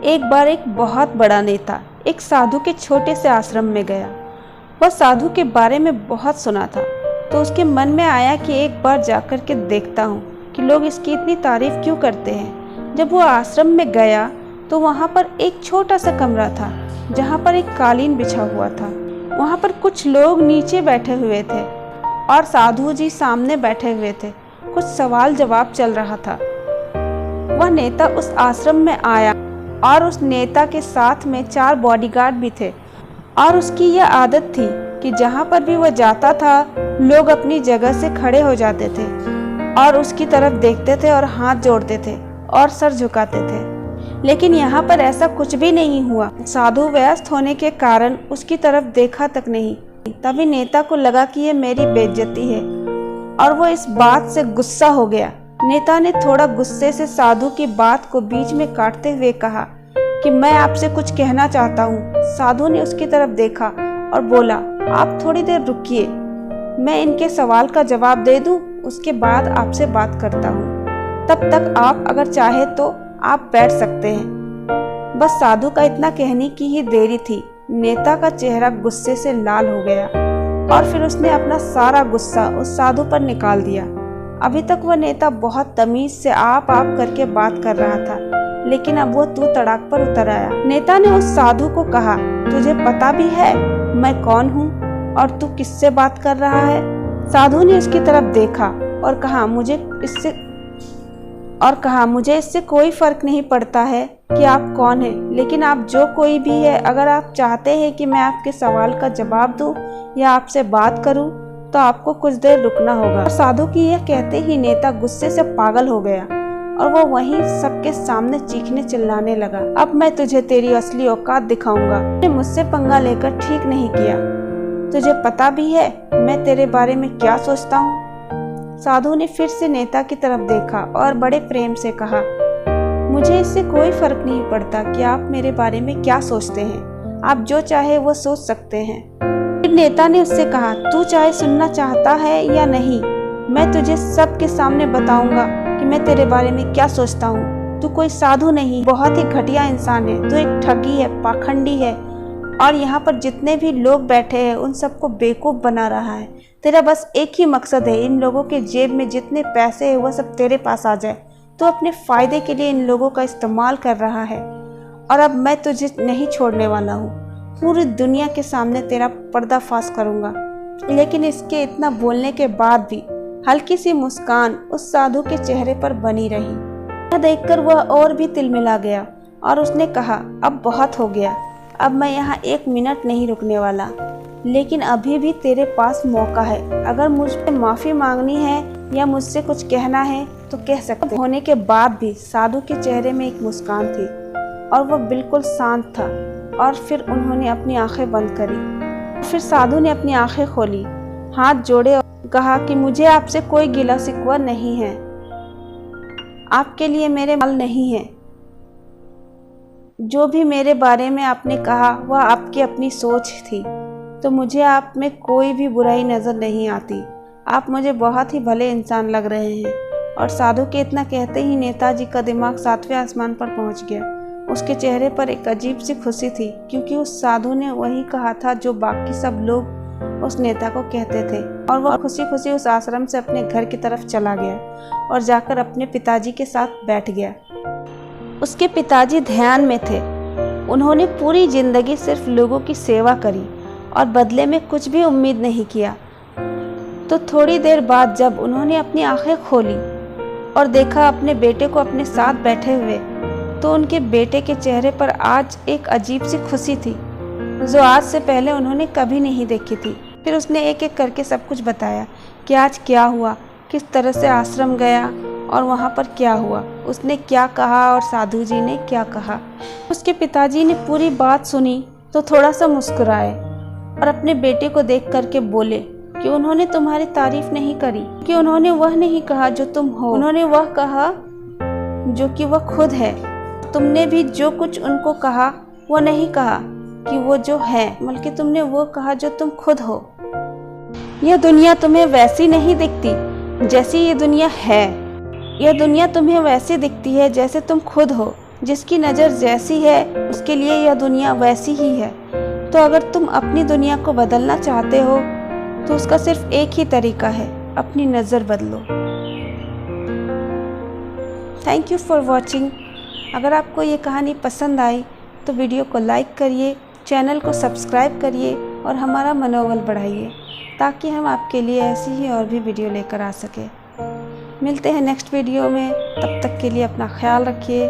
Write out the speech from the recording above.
एक बार एक बहुत बड़ा नेता एक साधु के छोटे से आश्रम में गया। वह साधु के बारे में बहुत सुना था, तो उसके मन में आया कि एक बार जाकर के देखता हूँ कि लोग इसकी इतनी तारीफ क्यों करते हैं। जब वो आश्रम में गया तो वहाँ पर एक छोटा सा कमरा था जहाँ पर एक कालीन बिछा हुआ था। वहाँ पर कुछ लोग नीचे बैठे हुए थे और साधु जी सामने बैठे हुए थे। कुछ सवाल जवाब चल रहा था। वह नेता उस आश्रम में आया और उस नेता के साथ में 4 बॉडीगार्ड भी थे और उसकी यह आदत थी कि जहाँ पर भी वह जाता था लोग अपनी जगह से खड़े हो जाते थे और उसकी तरफ देखते थे और हाथ जोड़ते थे और सर झुकाते थे। लेकिन यहाँ पर ऐसा कुछ भी नहीं हुआ। साधु व्यस्त होने के कारण उसकी तरफ देखा तक नहीं। तभी नेता को लगा कि ये मेरी बेइज्जती है और वो इस बात से गुस्सा हो गया। नेता ने थोड़ा गुस्से से साधु की बात को बीच में काटते हुए कहा कि मैं आपसे कुछ कहना चाहता हूँ। साधु ने उसकी तरफ देखा और बोला, आप थोड़ी देर रुकिए, मैं इनके सवाल का जवाब दे दूँ, उसके बाद आपसे बात करता हूँ। तब तक आप अगर चाहे तो आप बैठ सकते हैं। बस साधु का इतना कहने की ही देरी थी। नेता का चेहरा गुस्से से लाल हो गया और फिर उसने अपना सारा गुस्सा उस साधु पर निकाल दिया। अभी तक वह नेता बहुत तमीज से आप करके बात कर रहा था, लेकिन अब वो तू तड़ाक पर उतर आया। नेता ने उस साधु को कहा, तुझे पता भी है मैं कौन हूँ और तू किससे बात कर रहा है? साधु ने उसकी तरफ देखा और कहा, मुझे इससे कोई फर्क नहीं पड़ता है कि आप कौन हैं, लेकिन आप जो कोई भी है, अगर आप चाहते हैं कि मैं आपके सवाल का जवाब दूं या आपसे बात करूं तो आपको कुछ देर रुकना होगा। और साधु की यह कहते ही नेता गुस्से से पागल हो गया और वो वहीं सबके सामने चीखने चिल्लाने लगा, अब मैं तुझे तेरी असली औकात दिखाऊंगा। तूने मुझसे पंगा लेकर ठीक नहीं किया। तुझे पता भी है मैं तेरे बारे में क्या सोचता हूँ? साधु ने फिर से नेता की तरफ देखा और बड़े प्रेम से कहा, मुझे इससे कोई फर्क नहीं पड़ता कि आप मेरे बारे में क्या सोचते हैं। आप जो चाहे वो सोच सकते हैं। फिर नेता ने उससे कहा, तू चाहे सुनना चाहता है या नहीं, मैं तुझे सबके सामने बताऊंगा कि मैं तेरे बारे में क्या सोचता हूँ। तू कोई साधु नहीं, बहुत ही घटिया इंसान है। तू एक ठगी है, पाखंडी है और यहाँ पर जितने भी लोग बैठे हैं उन सबको बेवकूफ़ बना रहा है। तेरा बस एक ही मकसद है, इन लोगों के जेब में जितने पैसे हैं वह सब तेरे पास आ जाए। तो अपने फ़ायदे के लिए इन लोगों का इस्तेमाल कर रहा है और अब मैं तुझे नहीं छोड़ने वाला हूँ। पूरी दुनिया के सामने तेरा पर्दाफाश करूँगा। लेकिन इसके इतना बोलने के बाद भी हल्की सी मुस्कान उस साधु के चेहरे पर बनी रही। यह देखकर वह और भी तिलमिला गया और उसने कहा, अब बहुत हो गया, अब मैं यहाँ 1 मिनट नहीं रुकने वाला। लेकिन अभी भी तेरे पास मौका है। अगर मुझसे माफ़ी मांगनी है या मुझसे कुछ कहना है तो कह सकते। होने के बाद भी साधु के चेहरे में एक मुस्कान थी और वह बिल्कुल शांत था। और फिर उन्होंने अपनी आंखें बंद करी। फिर साधु ने अपनी आंखें खोली, हाथ जोड़े और कहा कि मुझे आपसे कोई गिला शिकवा नहीं है। आपके लिए मेरे माल नहीं है। जो भी मेरे बारे में आपने कहा वह आपकी अपनी सोच थी, तो मुझे आप में कोई भी बुराई नज़र नहीं आती। आप मुझे बहुत ही भले इंसान लग रहे हैं। और साधु के इतना कहते ही नेताजी का दिमाग 7वें आसमान पर पहुंच गया। उसके चेहरे पर एक अजीब सी खुशी थी, क्योंकि उस साधु ने वही कहा था जो बाकी सब लोग उस नेता को कहते थे। और वह खुशी खुशी उस आश्रम से अपने घर की तरफ चला गया और जाकर अपने पिताजी के साथ बैठ गया। उसके पिताजी ध्यान में थे। उन्होंने पूरी जिंदगी सिर्फ लोगों की सेवा करी और बदले में कुछ भी उम्मीद नहीं किया। तो थोड़ी देर बाद जब उन्होंने अपनी आंखें खोली और देखा अपने बेटे को अपने साथ बैठे हुए, तो उनके बेटे के चेहरे पर आज एक अजीब सी खुशी थी जो आज से पहले उन्होंने कभी नहीं देखी थी। फिर उसने एक एक करके सब कुछ बताया कि आज क्या हुआ, किस तरह से आश्रम गया और वहाँ पर क्या हुआ, उसने क्या कहा और साधु जी ने क्या कहा। उसके पिताजी ने पूरी बात सुनी तो थोड़ा सा मुस्कुराए और अपने बेटे को देख करके बोले कि उन्होंने तुम्हारी तारीफ नहीं करी, कि उन्होंने वह नहीं कहा जो तुम हो, उन्होंने वह कहा जो कि वह खुद है। तुमने भी जो कुछ उनको कहा वो नहीं कहा कि वो जो है, बल्कि तुमने वो कहा जो तुम खुद हो। यह दुनिया तुम्हें वैसी नहीं दिखती जैसी ये दुनिया है। यह दुनिया तुम्हें वैसे दिखती है जैसे तुम खुद हो। जिसकी नज़र जैसी है उसके लिए यह दुनिया वैसी ही है। तो अगर तुम अपनी दुनिया को बदलना चाहते हो तो उसका सिर्फ एक ही तरीका है, अपनी नज़र बदलो। Thank you for watching. अगर आपको ये कहानी पसंद आई तो वीडियो को लाइक करिए, चैनल को सब्सक्राइब करिए और हमारा मनोबल बढ़ाइए ताकि हम आपके लिए ऐसी ही और भी वीडियो लेकर आ सकें। मिलते हैं नेक्स्ट वीडियो में, तब तक के लिए अपना ख्याल रखिए।